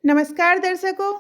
नमस्कार दर्शकों।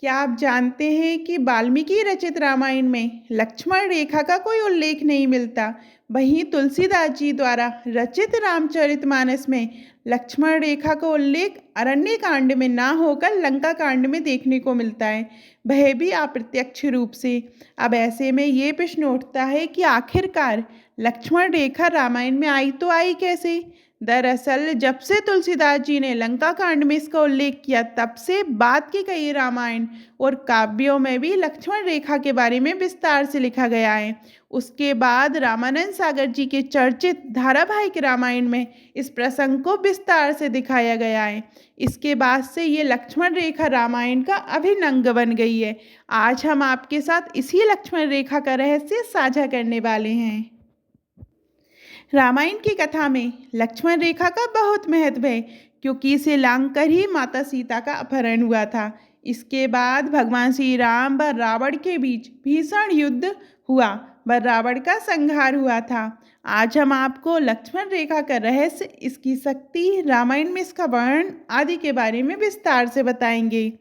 क्या आप जानते हैं कि वाल्मीकि रचित रामायण में लक्ष्मण रेखा का कोई उल्लेख नहीं मिलता। वहीं तुलसीदास जी द्वारा रचित रामचरितमानस में लक्ष्मण रेखा का उल्लेख अरण्य कांड में ना होकर लंका कांड में देखने को मिलता है, वह भी अप्रत्यक्ष रूप से। अब ऐसे में ये प्रश्न उठता है कि आखिरकार लक्ष्मण रेखा रामायण में आई तो आई कैसे। दरअसल जब से तुलसीदास जी ने लंका कांड में इसका उल्लेख किया, तब से बाद के कई रामायण और काव्यों में भी लक्ष्मण रेखा के बारे में विस्तार से लिखा गया है। उसके बाद रामानंद सागर जी के चर्चित धारावाहिक रामायण में इस प्रसंग को विस्तार से दिखाया गया है। इसके बाद से ये लक्ष्मण रेखा रामायण का अभिन्न अंग बन गई है। आज हम आपके साथ इसी लक्ष्मण रेखा का रहस्य साझा करने वाले हैं। रामायण की कथा में लक्ष्मण रेखा का बहुत महत्व है, क्योंकि इसे लांग कर ही माता सीता का अपहरण हुआ था। इसके बाद भगवान श्री राम व रावण के बीच भीषण युद्ध हुआ व रावण का संहार हुआ था। आज हम आपको लक्ष्मण रेखा का रहस्य, इसकी शक्ति, रामायण में इसका वर्णन आदि के बारे में विस्तार से बताएंगे।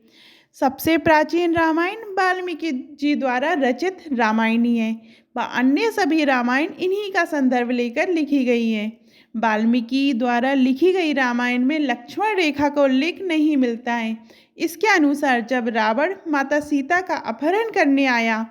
सबसे प्राचीन रामायण वाल्मीकि जी द्वारा रचित रामायण ही है व अन्य सभी रामायण इन्हीं का संदर्भ लेकर लिखी गई हैं। वाल्मीकि द्वारा लिखी गई रामायण में लक्ष्मण रेखा का उल्लेख नहीं मिलता है। इसके अनुसार जब रावण माता सीता का अपहरण करने आया,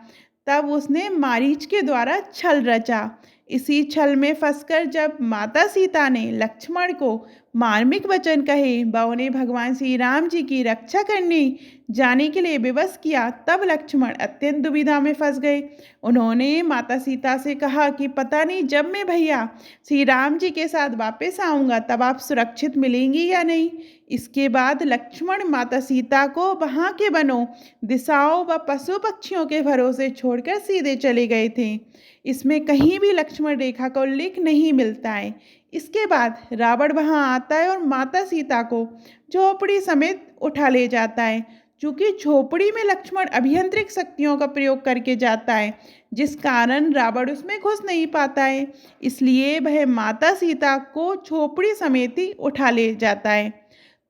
तब उसने मारीच के द्वारा छल रचा। इसी छल में फंसकर जब माता सीता ने लक्ष्मण को मार्मिक वचन कहे व उन्हें भगवान श्री राम जी की रक्षा करने जाने के लिए विवश किया, तब लक्ष्मण अत्यंत दुविधा में फंस गए। उन्होंने माता सीता से कहा कि पता नहीं जब मैं भैया श्री राम जी के साथ वापस आऊँगा तब आप सुरक्षित मिलेंगी या नहीं। इसके बाद लक्ष्मण माता सीता को वहाँ के वनों, दिशाओं व पशु पक्षियों के भरोसे छोड़कर सीधे चले गए थे। इसमें कहीं भी लक्ष्मण रेखा का उल्लेख नहीं मिलता है। इसके बाद रावण वहाँ आता है और माता सीता को झोपड़ी समेत उठा ले जाता है। चूँकि झोपड़ी में लक्ष्मण अभियंत्रिक शक्तियों का प्रयोग करके जाता है, जिस कारण रावण उसमें घुस नहीं पाता है, इसलिए वह माता सीता को झोपड़ी समेत ही उठा ले जाता है।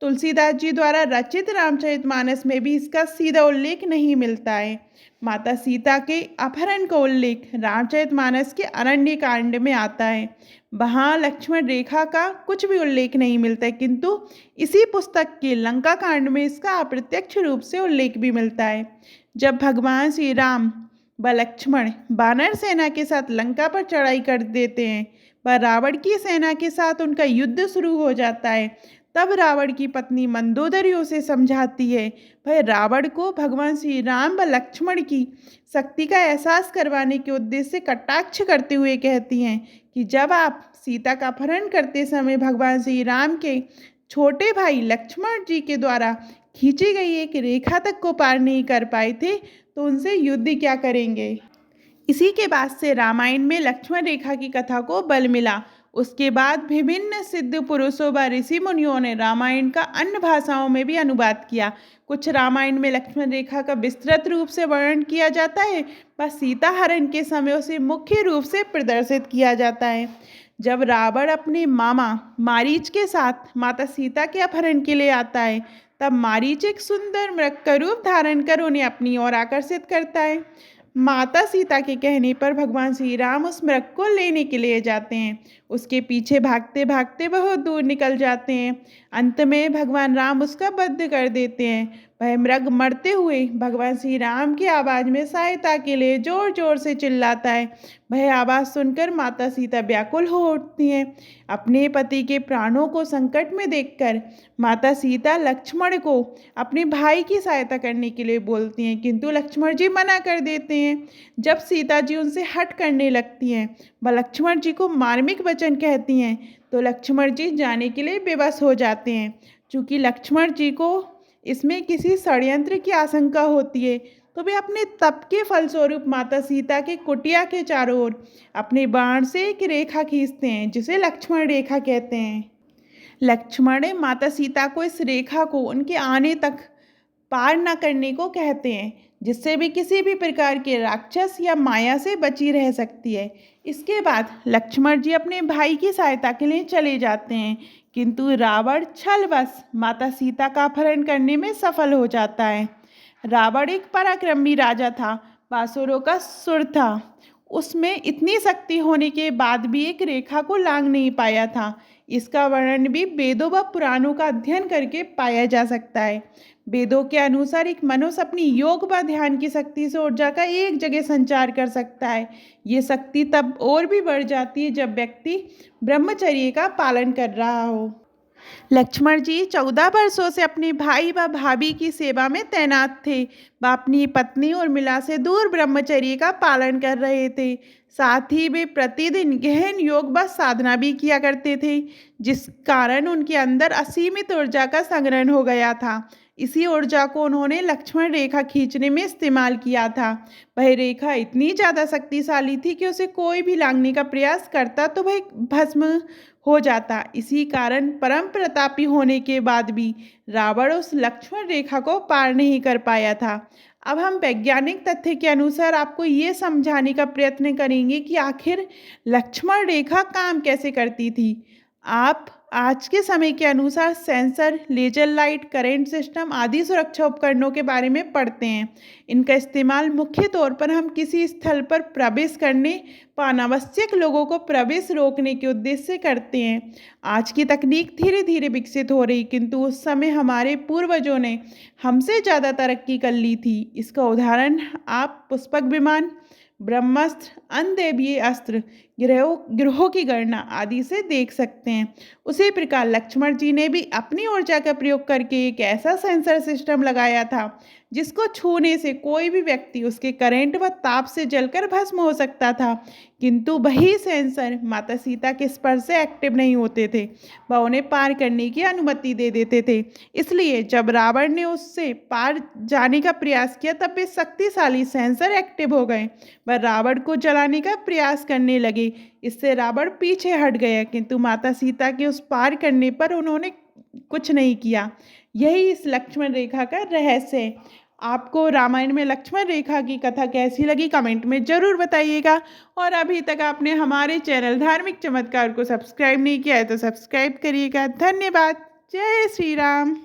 तुलसीदास जी द्वारा रचित रामचरितमानस में भी इसका सीधा उल्लेख नहीं मिलता है। माता सीता के अपहरण का उल्लेख रामचरितमानस के अरण्य कांड में आता है। वहाँ लक्ष्मण रेखा का कुछ भी उल्लेख नहीं मिलता है, किंतु इसी पुस्तक के लंका कांड में इसका अप्रत्यक्ष रूप से उल्लेख भी मिलता है। जब भगवान श्री राम व लक्ष्मण वानर सेना के साथ लंका पर चढ़ाई कर देते हैं व रावण की सेना के साथ उनका युद्ध शुरू हो जाता है, तब रावण की पत्नी मंदोदरी उसे समझाती है। वह रावण को भगवान श्री राम व लक्ष्मण की शक्ति का एहसास करवाने के उद्देश्य से कटाक्ष करते हुए कहती हैं कि जब आप सीता का अपहरण करते समय भगवान श्री राम के छोटे भाई लक्ष्मण जी के द्वारा खींची गई एक रेखा तक को पार नहीं कर पाए थे, तो उनसे युद्ध क्या करेंगे। इसी के बाद से रामायण में लक्ष्मण रेखा की कथा को बल मिला। उसके बाद विभिन्न सिद्ध पुरुषों व ऋषि मुनियों ने रामायण का अन्य भाषाओं में भी अनुवाद किया। कुछ रामायण में लक्ष्मण रेखा का विस्तृत रूप से वर्णन किया जाता है, व सीता हरण के समय उसे मुख्य रूप से प्रदर्शित किया जाता है। जब रावण अपने मामा मारीच के साथ माता सीता के अपहरण के लिए आता है, तब मारीच एक सुंदर मृग का रूप धारण कर उन्हें अपनी ओर आकर्षित करता है। माता सीता के कहने पर भगवान श्री राम उस मृग को लेने के लिए जाते हैं। उसके पीछे भागते भागते बहुत दूर निकल जाते हैं। अंत में भगवान राम उसका वध कर देते हैं। वह मृग मरते हुए भगवान श्री राम की आवाज़ में सहायता के लिए जोर जोर से चिल्लाता है। वह आवाज़ सुनकर माता सीता व्याकुल हो उठती हैं। अपने पति के प्राणों को संकट में देखकर माता सीता लक्ष्मण को अपने भाई की सहायता करने के लिए बोलती हैं, किंतु लक्ष्मण जी मना कर देते हैं। जब सीता जी उनसे हट करने लगती हैं व लक्ष्मण जी को मार्मिक वचन कहती हैं, तो लक्ष्मण जी जाने के लिए बेबस हो जाते हैं। चूँकि लक्ष्मण जी को इसमें किसी षड्यंत्र की आशंका होती है, तो वे अपने तप के फलस्वरूप माता सीता के कुटिया के चारों ओर अपने बाण से एक रेखा खींचते हैं, जिसे लक्ष्मण रेखा कहते हैं। लक्ष्मण माता सीता को इस रेखा को उनके आने तक पार न करने को कहते हैं, जिससे भी किसी भी प्रकार के राक्षस या माया से बची रह सकती है। इसके बाद लक्ष्मण जी अपने भाई की सहायता के लिए चले जाते हैं, किंतु रावण छलवश माता सीता का अपहरण करने में सफल हो जाता है। रावण एक पराक्रमी राजा था, बासुरों का सुर था। उसमें इतनी शक्ति होने के बाद भी एक रेखा को लांघ नहीं पाया था। इसका वर्णन भी वेदों व पुराणों का अध्ययन करके पाया जा सकता है। वेदों के अनुसार एक मनुष्य अपनी योग व ध्यान की शक्ति से ऊर्जा का एक जगह संचार कर सकता है। ये शक्ति तब और भी बढ़ जाती है जब व्यक्ति ब्रह्मचर्य का पालन कर रहा हो। लक्ष्मण जी 14 वर्षों से अपने भाई व भाभी की सेवा में तैनात थे। वह अपनी पत्नी उर्मिला से दूर ब्रह्मचर्य का पालन कर रहे थे। साथ ही वे प्रतिदिन गहन योग व साधना भी किया करते थे, जिस कारण उनके अंदर असीमित ऊर्जा का संग्रहण हो गया था। इसी ऊर्जा को उन्होंने लक्ष्मण रेखा खींचने में इस्तेमाल किया था। वह रेखा इतनी ज़्यादा शक्तिशाली थी कि उसे कोई भी लांघने का प्रयास करता तो वह भस्म हो जाता। इसी कारण परम प्रतापी होने के बाद भी रावण उस लक्ष्मण रेखा को पार नहीं कर पाया था। अब हम वैज्ञानिक तथ्य के अनुसार आपको ये समझाने का प्रयत्न करेंगे कि आखिर लक्ष्मण रेखा काम कैसे करती थी। आप आज के समय के अनुसार sensor, laser light, current system आदि सुरक्षा उपकरणों के बारे में पढ़ते हैं। इनका इस्तेमाल मुख्य तौर पर हम किसी स्थल पर प्रवेश करने व अनावश्यक लोगों को प्रवेश रोकने के उद्देश्य से करते हैं। आज की तकनीक धीरे धीरे विकसित हो रही, किंतु उस समय हमारे पूर्वजों ने हमसे ज़्यादा तरक्की कर ली थी। इसका उदाहरण आप पुष्पक विमान, ब्रह्मास्त्र, अनदेवीय अस्त्र, ग्रहों की गणना आदि से देख सकते हैं। उसी प्रकार लक्ष्मण जी ने भी अपनी ऊर्जा का प्रयोग करके एक ऐसा सेंसर सिस्टम लगाया था जिसको छूने से कोई भी व्यक्ति उसके करंट व ताप से जलकर भस्म हो सकता था। किंतु वही सेंसर माता सीता के स्पर्श से एक्टिव नहीं होते थे, वह उन्हें पार करने की अनुमति दे देते थे। इसलिए जब रावण ने उससे पार जाने का प्रयास किया तब वे शक्तिशाली सेंसर एक्टिव हो गए। वह रावण को जलाने का प्रयास करने लगे। इससे रावण पीछे हट गया, किंतु माता सीता के उस पार करने पर उन्होंने कुछ नहीं किया। यही इस लक्ष्मण रेखा का रहस्य है। आपको रामायण में लक्ष्मण रेखा की कथा कैसी लगी कमेंट में ज़रूर बताइएगा। और अभी तक आपने हमारे चैनल धार्मिक चमत्कार को सब्सक्राइब नहीं किया है तो सब्सक्राइब करिएगा। धन्यवाद। जय श्री राम।